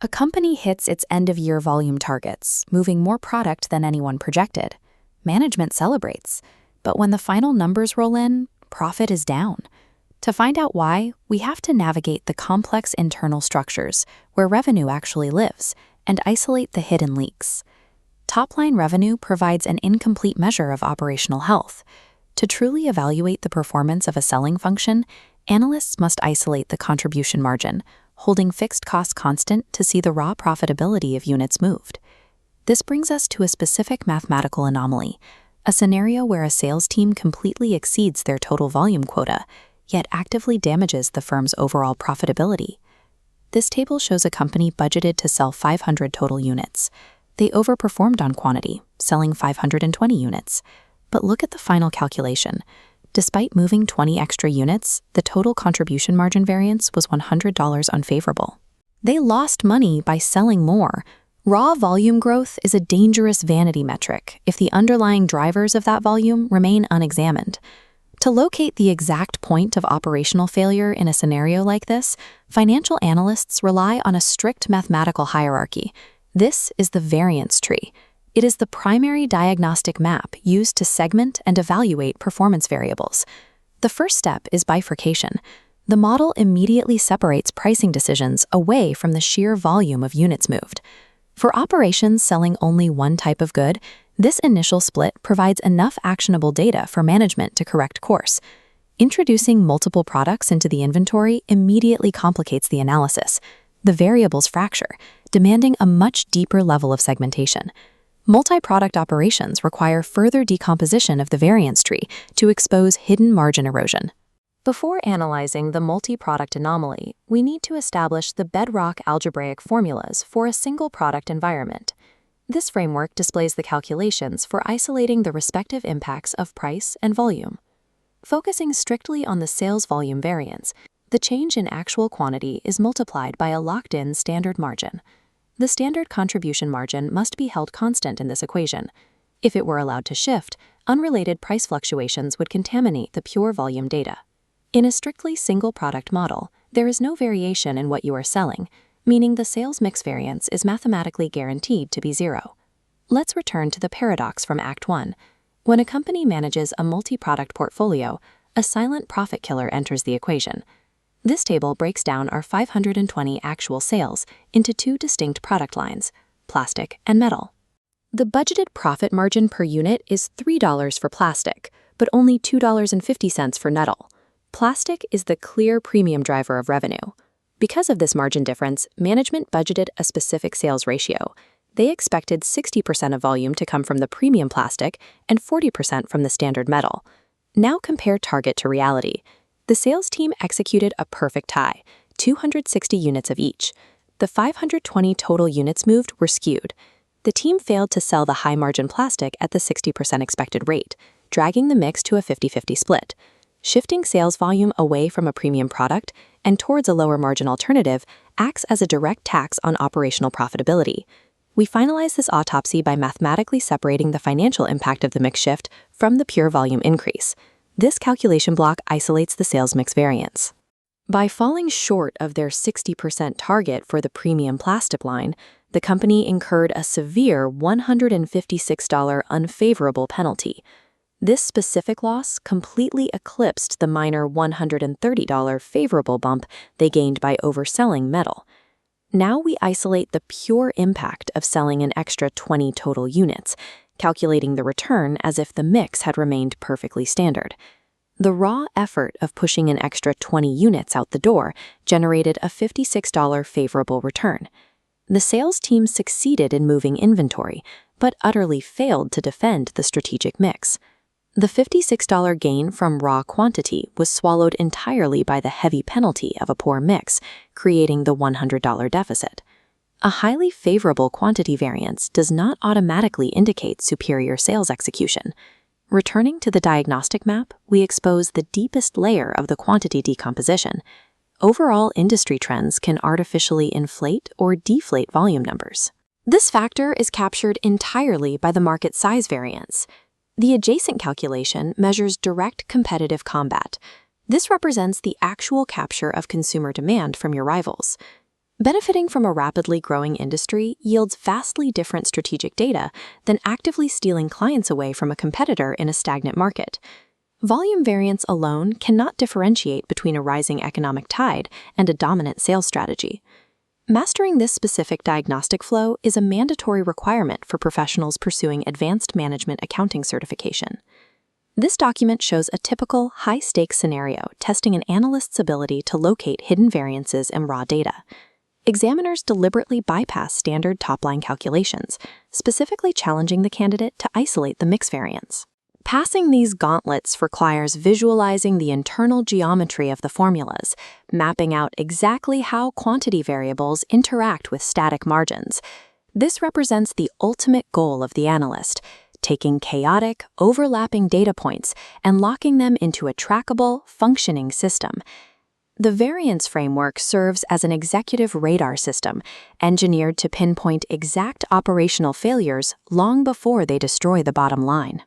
A company hits its end-of-year volume targets, moving more product than anyone projected. Management celebrates. But when the final numbers roll in, profit is down. To find out why, we have to navigate the complex internal structures where revenue actually lives and isolate the hidden leaks. Top-line revenue provides an incomplete measure of operational health. To truly evaluate the performance of a selling function, analysts must isolate the contribution margin, holding fixed costs constant to see the raw profitability of units moved. This brings us to a specific mathematical anomaly, a scenario where a sales team completely exceeds their total volume quota, yet actively damages the firm's overall profitability. This table shows a company budgeted to sell 500 total units. They overperformed on quantity, selling 520 units. But look at the final calculation. Despite moving 20 extra units, the total contribution margin variance was $100 unfavorable. They lost money by selling more. Raw volume growth is a dangerous vanity metric if the underlying drivers of that volume remain unexamined. To locate the exact point of operational failure in a scenario like this, financial analysts rely on a strict mathematical hierarchy. This is the variance tree. It is the primary diagnostic map used to segment and evaluate performance variables. The first step is bifurcation. The model immediately separates pricing decisions away from the sheer volume of units moved. For operations selling only one type of good, this initial split provides enough actionable data for management to correct course. Introducing multiple products into the inventory immediately complicates the analysis. The variables fracture, demanding a much deeper level of segmentation. Multi-product operations require further decomposition of the variance tree to expose hidden margin erosion. Before analyzing the multi-product anomaly, we need to establish the bedrock algebraic formulas for a single product environment. This framework displays the calculations for isolating the respective impacts of price and volume. Focusing strictly on the sales volume variance, the change in actual quantity is multiplied by a locked-in standard margin. The standard contribution margin must be held constant in this equation. If it were allowed to shift, unrelated price fluctuations would contaminate the pure volume data. In a strictly single-product model, there is no variation in what you are selling, meaning the sales mix variance is mathematically guaranteed to be zero. Let's return to the paradox from Act 1. When a company manages a multi-product portfolio, a silent profit killer enters the equation. This table breaks down our 520 actual sales into two distinct product lines, plastic and metal. The budgeted profit margin per unit is $3 for plastic, but only $2.50 for metal. Plastic is the clear premium driver of revenue. Because of this margin difference, management budgeted a specific sales ratio. They expected 60% of volume to come from the premium plastic and 40% from the standard metal. Now compare target to reality. The sales team executed a perfect tie, 260 units of each. The 520 total units moved were skewed. The team failed to sell the high-margin plastic at the 60% expected rate, dragging the mix to a 50-50 split. Shifting sales volume away from a premium product and towards a lower-margin alternative acts as a direct tax on operational profitability. We finalize this autopsy by mathematically separating the financial impact of the mix shift from the pure volume increase. This calculation block isolates the sales mix variance. By falling short of their 60% target for the premium plastic line, the company incurred a severe $156 unfavorable penalty. This specific loss completely eclipsed the minor $130 favorable bump they gained by overselling metal. Now we isolate the pure impact of selling an extra 20 total units, calculating the return as if the mix had remained perfectly standard. The raw effort of pushing an extra 20 units out the door generated a $56 favorable return. The sales team succeeded in moving inventory, but utterly failed to defend the strategic mix. The $56 gain from raw quantity was swallowed entirely by the heavy penalty of a poor mix, creating the $100 deficit. A highly favorable quantity variance does not automatically indicate superior sales execution. Returning to the diagnostic map, we expose the deepest layer of the quantity decomposition. Overall industry trends can artificially inflate or deflate volume numbers. This factor is captured entirely by the market size variance. The adjacent calculation measures direct competitive combat. This represents the actual capture of consumer demand from your rivals. Benefiting from a rapidly growing industry yields vastly different strategic data than actively stealing clients away from a competitor in a stagnant market. Volume variance alone cannot differentiate between a rising economic tide and a dominant sales strategy. Mastering this specific diagnostic flow is a mandatory requirement for professionals pursuing advanced management accounting certification. This document shows a typical high-stakes scenario testing an analyst's ability to locate hidden variances in raw data. Examiners deliberately bypass standard top-line calculations, specifically challenging the candidate to isolate the mix variance. Passing these gauntlets requires visualizing the internal geometry of the formulas, mapping out exactly how quantity variables interact with static margins. This represents the ultimate goal of the analyst, taking chaotic, overlapping data points and locking them into a trackable, functioning system. The variance framework serves as an executive radar system, engineered to pinpoint exact operational failures long before they destroy the bottom line.